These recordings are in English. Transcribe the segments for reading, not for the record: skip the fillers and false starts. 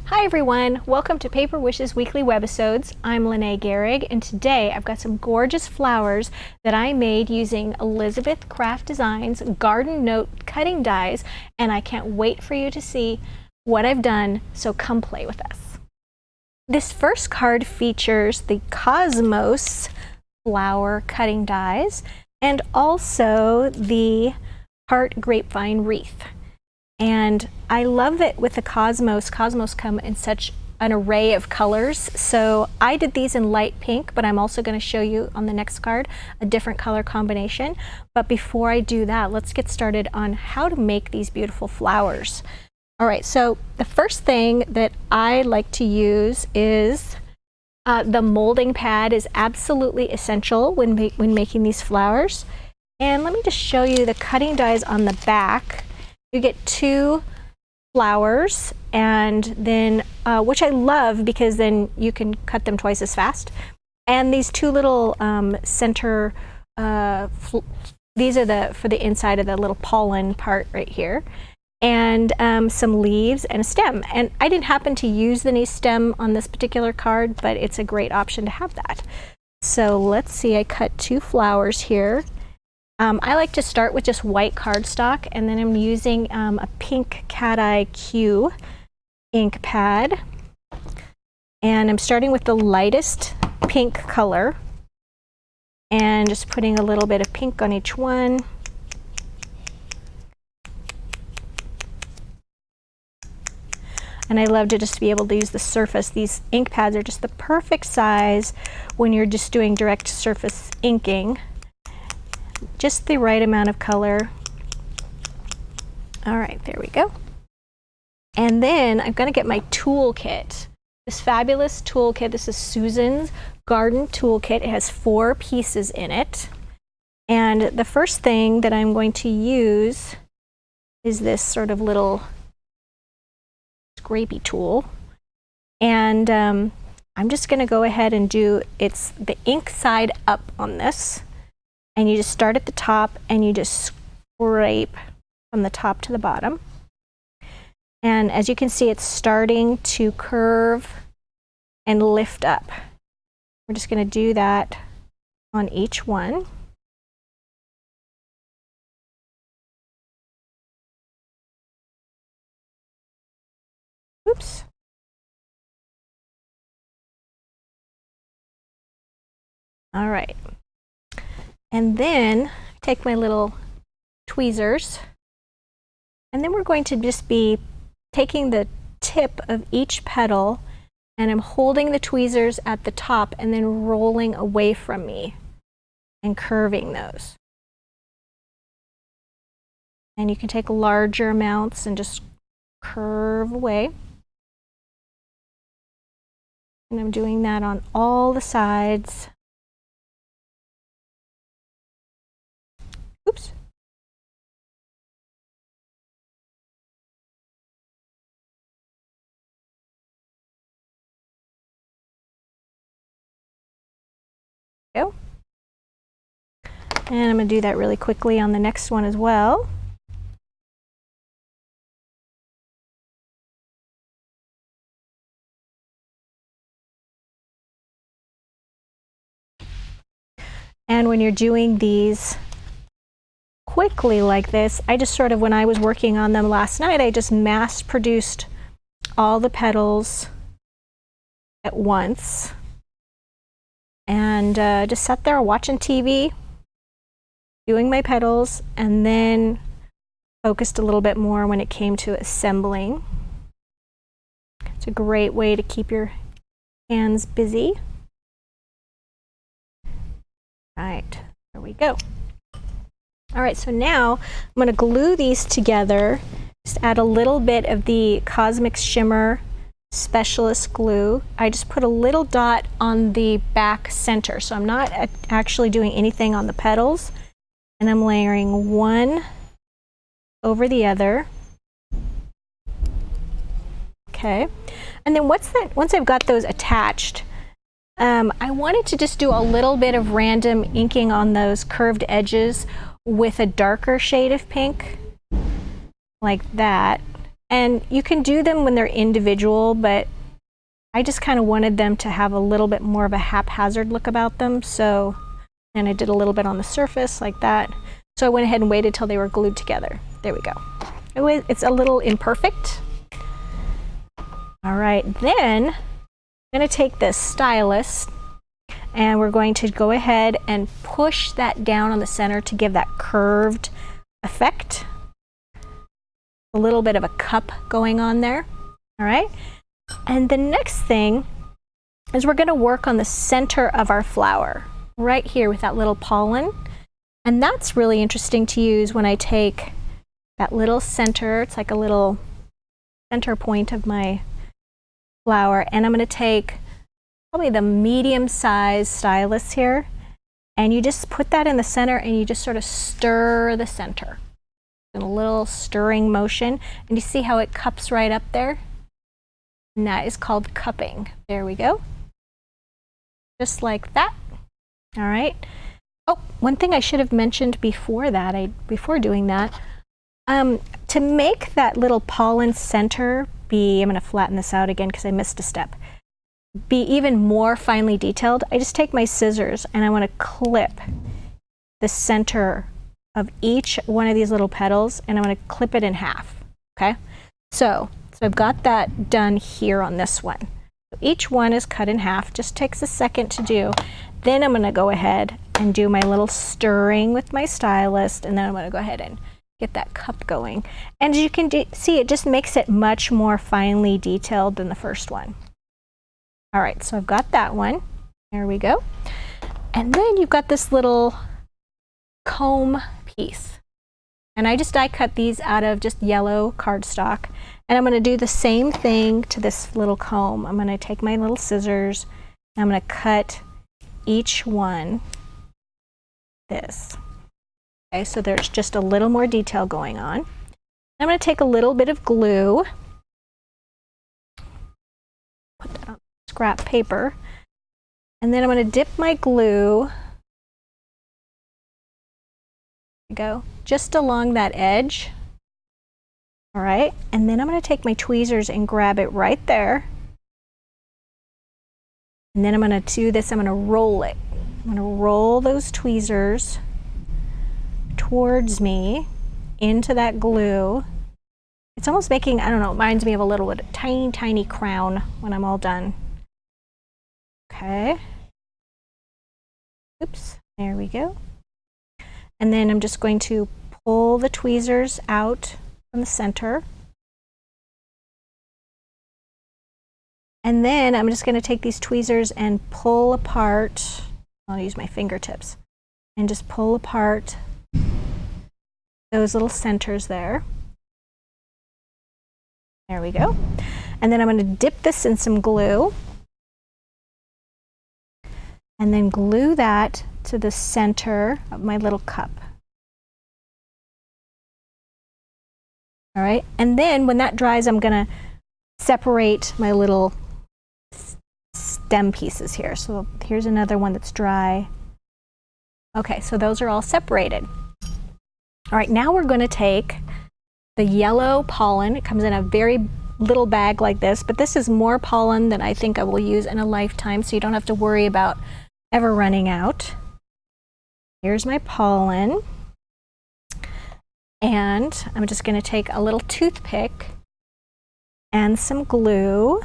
Hi everyone, welcome to Paper Wishes Weekly Webisodes. I'm Lene Gehrig, and today I've got some gorgeous flowers that I made using Elizabeth Craft Designs Garden Note cutting dies, and I can't wait for you to see what I've done, so come play with us. This first card features the Cosmos flower cutting dies and also the Heart Grapevine Wreath. And I love it with the Cosmos. Cosmos come in such an array of colors. So I did these in light pink, but I'm also going to show you on the next card a different color combination. But before I do that, let's get started on how to make these beautiful flowers. All right, so the first thing that I like to use is the molding pad is absolutely essential when making these flowers. And let me just show you the cutting dies on the back. You get 2 flowers, and then which I love because then you can cut them twice as fast. And these 2 little center, these are for the inside of the little pollen part right here, and some leaves and a stem. And I didn't happen to use the stem on this particular card, but it's a great option to have that. So let's see, I cut 2 flowers here. I like to start with just white cardstock, and then I'm using a pink Cat Eye Q ink pad. And I'm starting with the lightest pink color and just putting a little bit of pink on each one. And I love to just be able to use the surface. These ink pads are just the perfect size when you're just doing direct surface inking. Just the right amount of color. All right, there we go. And then I'm going to get my toolkit. This fabulous toolkit. This is Susan's Garden Toolkit. It has 4 pieces in it. And the first thing that I'm going to use is this sort of little scrapey tool. And I'm just going to go ahead and do it's the ink side up on this. And you just start at the top and you just scrape from the top to the bottom. And as you can see, it's starting to curve and lift up. We're just going to do that on each one. Oops. All right. And then take my little tweezers, and then we're going to just be taking the tip of each petal, and I'm holding the tweezers at the top and then rolling away from me and curving those. And you can take larger amounts and just curve away. And I'm doing that on all the sides. Oops. Go. And I'm going to do that really quickly on the next one as well. And when you're doing these quickly like this, I just sort of, when I was working on them last night, I just mass produced all the petals at once and just sat there watching TV, doing my petals, and then focused a little bit more when it came to assembling. It's a great way to keep your hands busy. All right, there we go. All right, so now I'm going to glue these together. Just add a little bit of the Cosmic Shimmer Specialist glue. I just put a little dot on the back center, so I'm not actually doing anything on the petals. And I'm layering one over the other. Okay, and then once I've got those attached, I wanted to just do a little bit of random inking on those curved edges with a darker shade of pink, like that. And you can do them when they're individual, but I just kind of wanted them to have a little bit more of a haphazard look about them. So, and I did a little bit on the surface like that. So I went ahead and waited till they were glued together. There we go. It's a little imperfect. All right, then I'm going to take this stylus and we're going to go ahead and push that down on the center to give that curved effect. A little bit of a cup going on there. All right. And the next thing is we're going to work on the center of our flower right here with that little pollen. And that's really interesting to use when I take that little center, it's like a little center point of my flower, and I'm going to take probably the medium-sized stylus here, and you just put that in the center and you just sort of stir the center in a little stirring motion, and you see how it cups right up there? And that is called cupping. There we go. Just like that. All right. Oh, one thing I should have mentioned before that, before doing that, to make that little pollen center be, I'm going to flatten this out again because I missed a step, be even more finely detailed, I just take my scissors and I want to clip the center of each one of these little petals, and I'm going to clip it in half. Okay, so I've got that done here on this one. So each one is cut in half, just takes a second to do. Then I'm going to go ahead and do my little stirring with my stylus, and then I'm going to go ahead and get that cup going. And as you can see, it just makes it much more finely detailed than the first one. All right, so I've got that one. There we go. And then you've got this little comb piece. And I just die cut these out of just yellow cardstock. And I'm going to do the same thing to this little comb. I'm going to take my little scissors and I'm going to cut each one this. Okay, so there's just a little more detail going on. I'm going to take a little bit of glue, put that on scrap paper, and then I'm going to dip my glue, there we go, just along that edge. All right, and then I'm going to take my tweezers and grab it right there. And then I'm going to do this, I'm going to roll it. I'm going to roll those tweezers towards me into that glue. It's almost making, I don't know, it reminds me of a little bit, tiny, tiny crown when I'm all done. Okay. Oops, there we go. And then I'm just going to pull the tweezers out from the center. And then I'm just going to take these tweezers and pull apart, I'll use my fingertips, and just pull apart those little centers there. There we go. And then I'm going to dip this in some glue and then glue that to the center of my little cup. All right, and then when that dries, I'm going to separate my little stem pieces here. So here's another one that's dry. Okay, so those are all separated. All right, now we're going to take the yellow pollen. It comes in a very little bag like this, but this is more pollen than I think I will use in a lifetime, so you don't have to worry about ever running out. Here's my pollen. And I'm just going to take a little toothpick and some glue.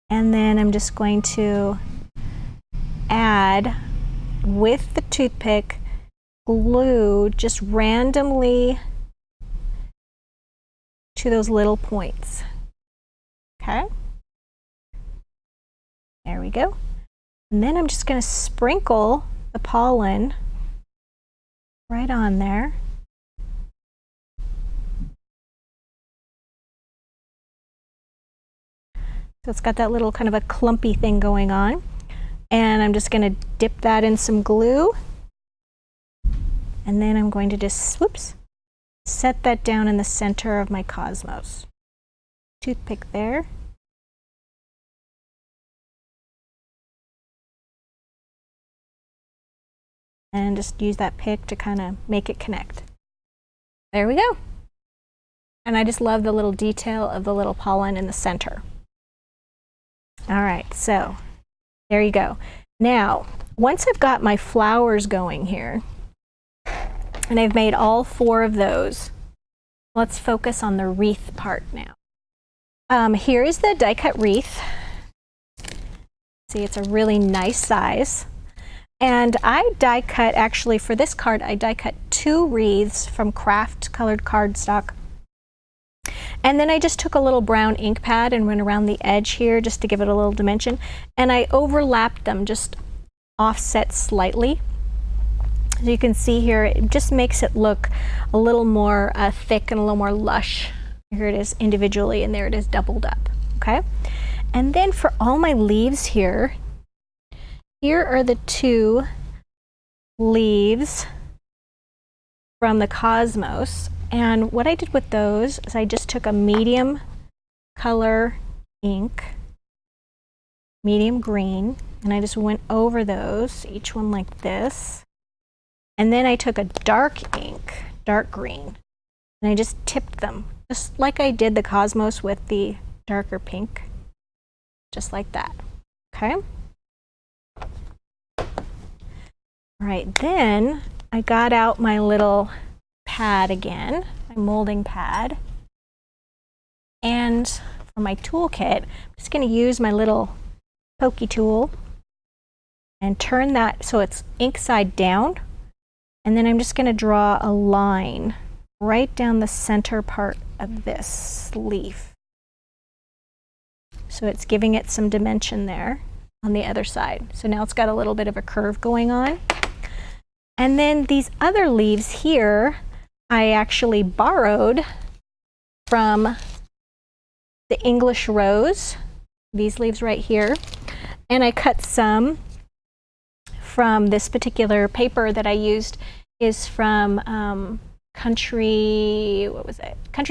And then I'm just going to add, with the toothpick, glue just randomly to those little points. Okay. There we go. And then I'm just going to sprinkle the pollen right on there. So it's got that little kind of a clumpy thing going on. And I'm just going to dip that in some glue. And then I'm going to just, whoops, set that down in the center of my cosmos. Toothpick there. And just use that pick to kind of make it connect. There we go. And I just love the little detail of the little pollen in the center. All right, so there you go. Now, once I've got my flowers going here, and I've made all 4 of those, let's focus on the wreath part now. Here is the die cut wreath. See, it's a really nice size. And I die cut, actually for this card, I die cut 2 wreaths from craft colored cardstock. And then I just took a little brown ink pad and went around the edge here just to give it a little dimension. And I overlapped them, just offset slightly. As you can see here, it just makes it look a little more thick and a little more lush. Here it is individually, and there it is doubled up, okay? And then for all my leaves here, here are the 2 leaves from the Cosmos. And what I did with those is I just took a medium color ink, medium green, and I just went over those, each one like this. And then I took a dark ink, dark green, and I just tipped them, just like I did the Cosmos with the darker pink, just like that, okay? All right, then I got out my little pad again, my molding pad, and for my toolkit, I'm just going to use my little pokey tool and turn that so it's ink side down. And then I'm just going to draw a line right down the center part of this leaf. So it's giving it some dimension there on the other side. So now it's got a little bit of a curve going on. And then these other leaves here, I actually borrowed from the English Rose, these leaves right here. And I cut some from this particular paper that I used is from Country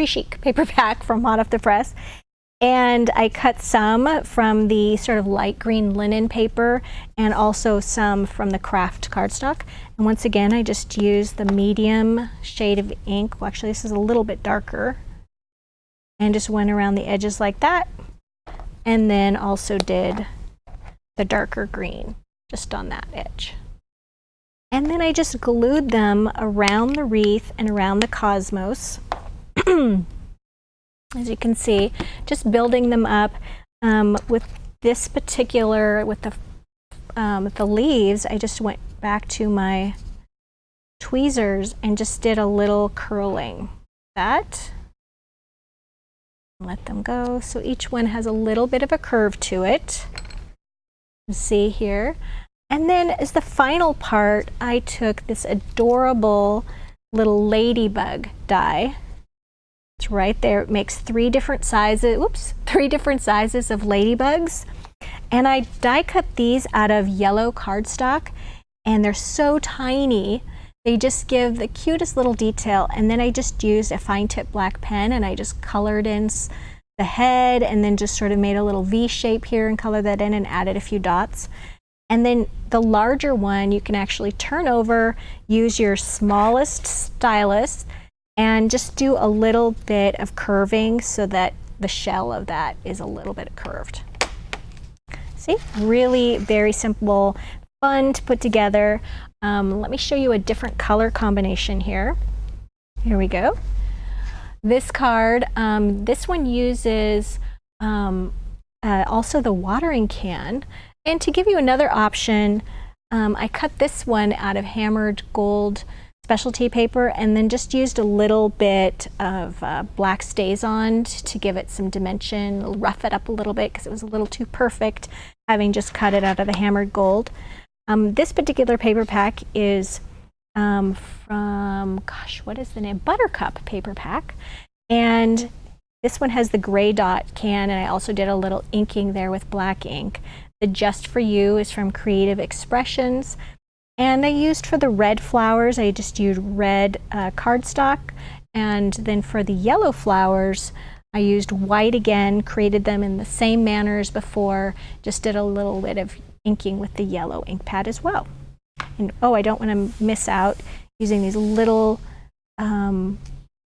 Chic paper pack from Hot Off the Press. And I cut some from the sort of light green linen paper and also some from the craft cardstock. And once again, I just used the medium shade of ink. Well, actually, this is a little bit darker. And just went around the edges like that. And then also did the darker green just on that edge. And then I just glued them around the wreath and around the Cosmos. As you can see, just building them up with this particular, with the leaves, I just went back to my tweezers and just did a little curling. That. Let them go. So each one has a little bit of a curve to it. See here. And then as the final part, I took this adorable little ladybug die. It's right there. It makes 3 different sizes, 3 different sizes of ladybugs. And I die cut these out of yellow cardstock, and they're so tiny. They just give the cutest little detail. And then I just used a fine tip black pen and I just colored in the head and then just sort of made a little V shape here and colored that in and added a few dots. And then the larger one you can actually turn over, use your smallest stylus, and just do a little bit of curving so that the shell of that is a little bit curved. See, really very simple, fun to put together. Let me show you a different color combination here. Here we go. This card, this one uses also the watering can. And to give you another option, I cut this one out of hammered gold specialty paper and then just used a little bit of black StazOn to give it some dimension, rough it up a little bit because it was a little too perfect having just cut it out of the hammered gold. This particular paper pack is from, gosh, what is the name? Buttercup paper pack. And this one has the gray dot can, and I also did a little inking there with black ink. The Just For You is from Creative Expressions. And I used for the red flowers, I just used red cardstock. And then for the yellow flowers, I used white again, created them in the same manner as before, just did a little bit of inking with the yellow ink pad as well. And oh, I don't want to miss out using these little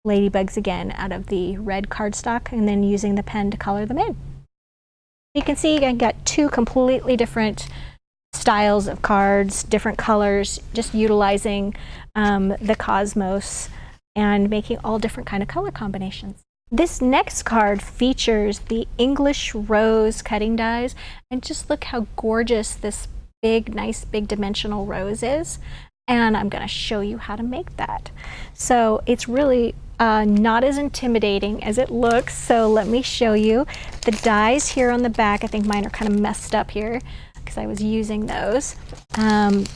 ladybugs again out of the red cardstock and then using the pen to color them in. You can see I got two completely different styles of cards, different colors, just utilizing the cosmos and making all different kind of color combinations. This next card features the English rose cutting dies, and just look how gorgeous this big, nice, big dimensional rose is. And I'm going to show you how to make that. So it's really not as intimidating as it looks. So let me show you the dies here on the back. I think mine are kind of messed up here because I was using those.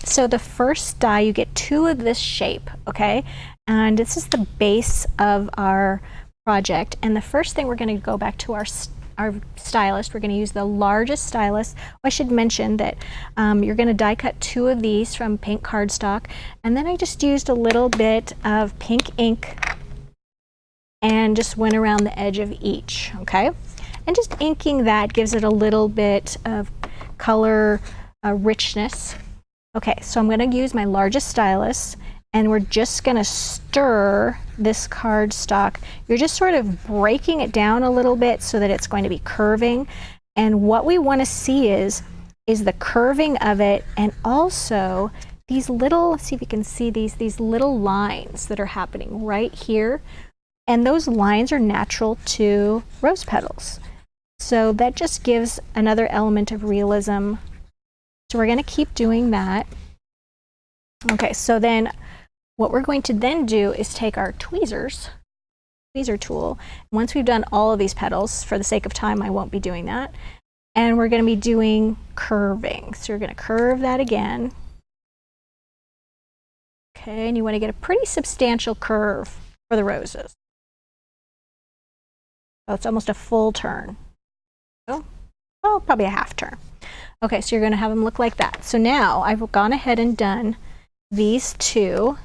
So the first die, you get two of this shape, okay? And this is the base of our project. And the first thing, we're going to go back to our stylus. We're going to use the largest stylus. I should mention that you're going to die cut two of these from pink cardstock, and then I just used a little bit of pink ink and just went around the edge of each, okay? And just inking that gives it a little bit of color richness. Okay, so I'm going to use my largest stylus, and we're just going to stir this cardstock. You're just sort of breaking it down a little bit so that it's going to be curving. And what we want to see is the curving of it, and also these little, let's see if you can see these little lines that are happening right here. And those lines are natural to rose petals. So that just gives another element of realism. So we're going to keep doing that. Okay, so then what we're going to then do is take our tweezer tool. Once we've done all of these petals, for the sake of time, I won't be doing that. And we're going to be doing curving. So you're going to curve that again. Okay, and you want to get a pretty substantial curve for the roses. Oh, it's almost a full turn. Oh, probably a half turn. Okay, so you're going to have them look like that. So now I've gone ahead and done these two.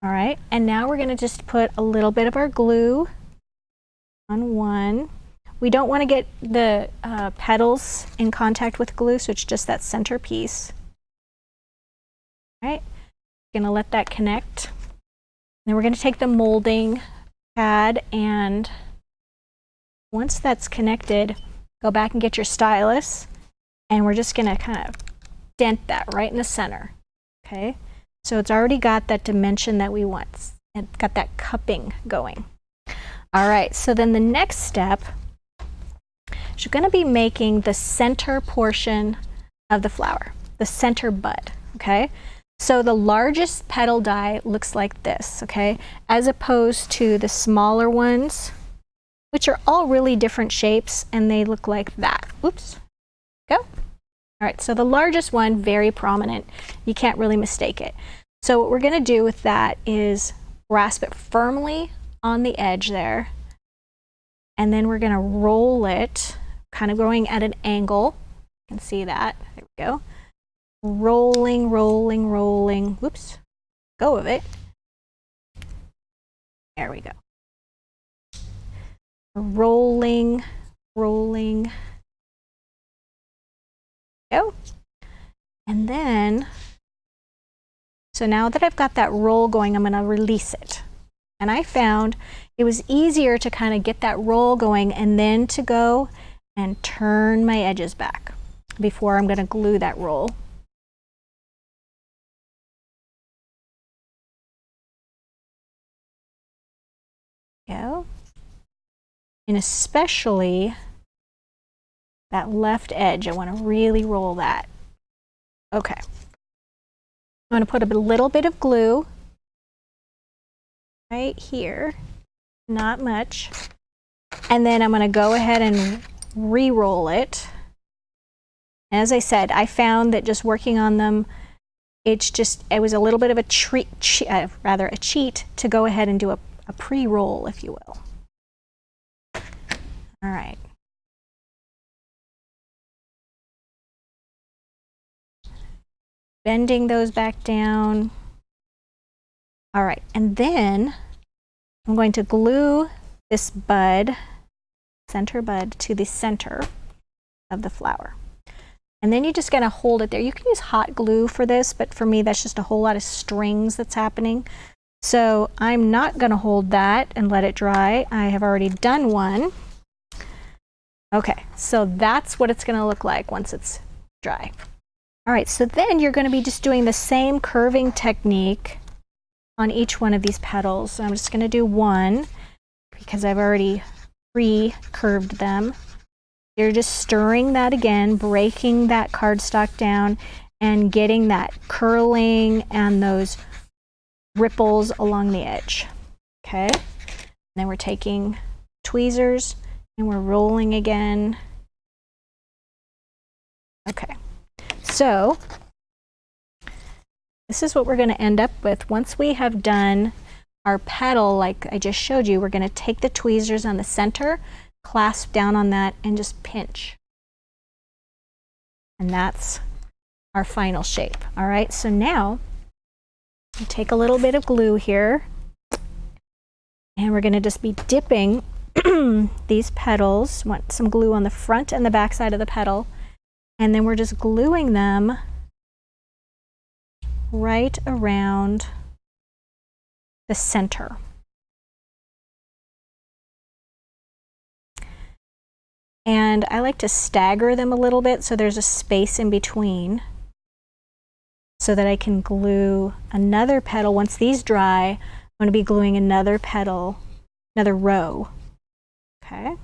All right, and now we're going to just put a little bit of our glue on one. We don't want to get the petals in contact with glue, so it's just that center piece. All right, going to let that connect. Then we're going to take the molding pad, and once that's connected, go back and get your stylus, and we're just going to kind of dent that right in the center. Okay. So it's already got that dimension that we want. It's got that cupping going. All right, so then the next step is you're going to be making the center portion of the flower, the center bud, okay? So the largest petal die looks like this, okay? As opposed to the smaller ones, which are all really different shapes, and they look like that. Oops, go. All right, so the largest one, very prominent. You can't really mistake it. So what we're going to do with that is grasp it firmly on the edge there, and then we're going to roll it, kind of going at an angle. You can see that. There we go. Rolling, rolling, rolling. Whoops. Go of it. There we go. Rolling, rolling. Go. And then, so now that I've got that roll going, I'm going to release it. And I found it was easier to kind of get that roll going and then to go and turn my edges back before I'm going to glue that roll. Go. And especially that left edge, I want to really roll that. Okay. I'm going to put a little bit of glue right here, not much. And then I'm going to go ahead and re-roll it. As I said, I found that just working on them, it was a little bit of a cheat to go ahead and do a pre-roll, if you will. All right. Bending those back down. All right, and then I'm going to glue this bud, center bud, to the center of the flower. And then you're just going to hold it there. You can use hot glue for this, but for me, that's just a whole lot of strings that's happening. So I'm not going to hold that and let it dry. I have already done one. Okay, so that's what it's going to look like once it's dry. All right, so then you're going to be just doing the same curving technique on each one of these petals. So I'm just going to do one because I've already pre-curved them. You're just stirring that again, breaking that cardstock down and getting that curling and those ripples along the edge. Okay, and then we're taking tweezers and we're rolling again. Okay, so this is what we're going to end up with. Once we have done our petal like I just showed you, we're going to take the tweezers on the center, clasp down on that, and just pinch. And that's our final shape. All right, so now we'll take a little bit of glue here, and we're going to just be dipping these petals. Want some glue on the front and the back side of the petal, and then we're just gluing them right around the center. And I like to stagger them a little bit so there's a space in between so that I can glue another petal. Once these dry, I'm going to be gluing another petal, another row. Okay.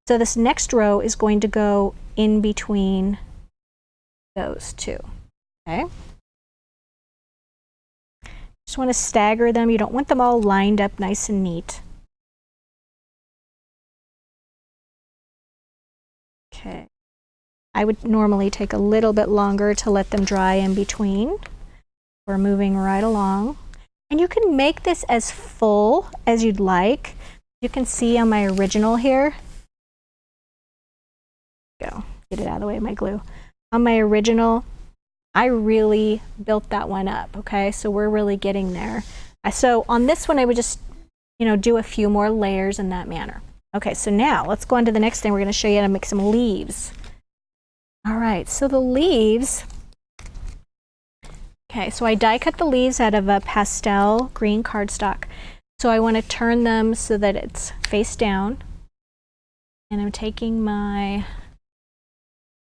So this next row is going to go in between those two. Okay. Just want to stagger them. You don't want them all lined up nice and neat. Okay. I would normally take a little bit longer to let them dry in between. We're moving right along. And you can make this as full as you'd like. You can see on my original here. Go. Get it out of the way of my glue. On my original, I really built that one up, okay? So we're really getting there. So on this one, I would just, do a few more layers in that manner. Okay, so now let's go on to the next thing. We're gonna show you how to make some leaves. All right, so the leaves, okay, so I die cut the leaves out of a pastel green cardstock. So I wanna turn them so that it's face down. And I'm taking my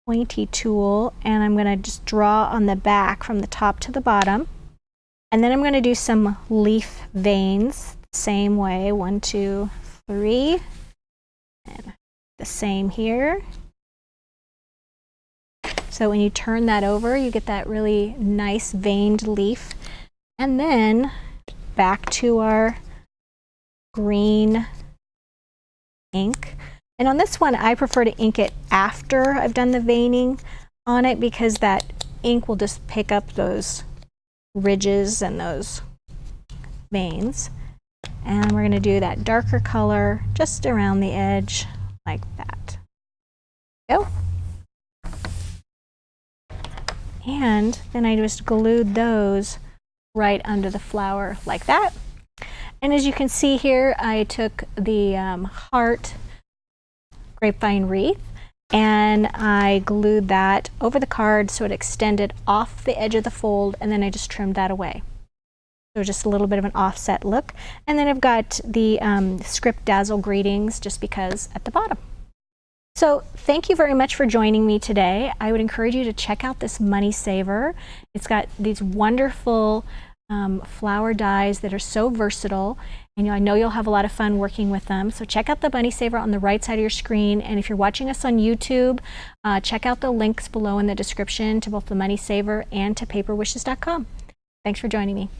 pointy tool and I'm going to just draw on the back from the top to the bottom, and then I'm going to do some leaf veins same way, 1, 2, 3, and the same here. So when you turn that over, you get that really nice veined leaf. And then back to our green ink. And on this one, I prefer to ink it after I've done the veining on it because that ink will just pick up those ridges and those veins. And we're going to do that darker color just around the edge like that. Go. And then I just glued those right under the flower like that. And as you can see here, I took the heart grapevine wreath and I glued that over the card so it extended off the edge of the fold, and then I just trimmed that away. So just a little bit of an offset look. And then I've got the script Dazzle Greetings just because at the bottom. So thank you very much for joining me today. I would encourage you to check out this Money Saver. It's got these wonderful flower dies that are so versatile, and I know you'll have a lot of fun working with them. So check out the Money Saver on the right side of your screen, and if you're watching us on YouTube, check out the links below in the description to both the Money Saver and to paperwishes.com. Thanks for joining me.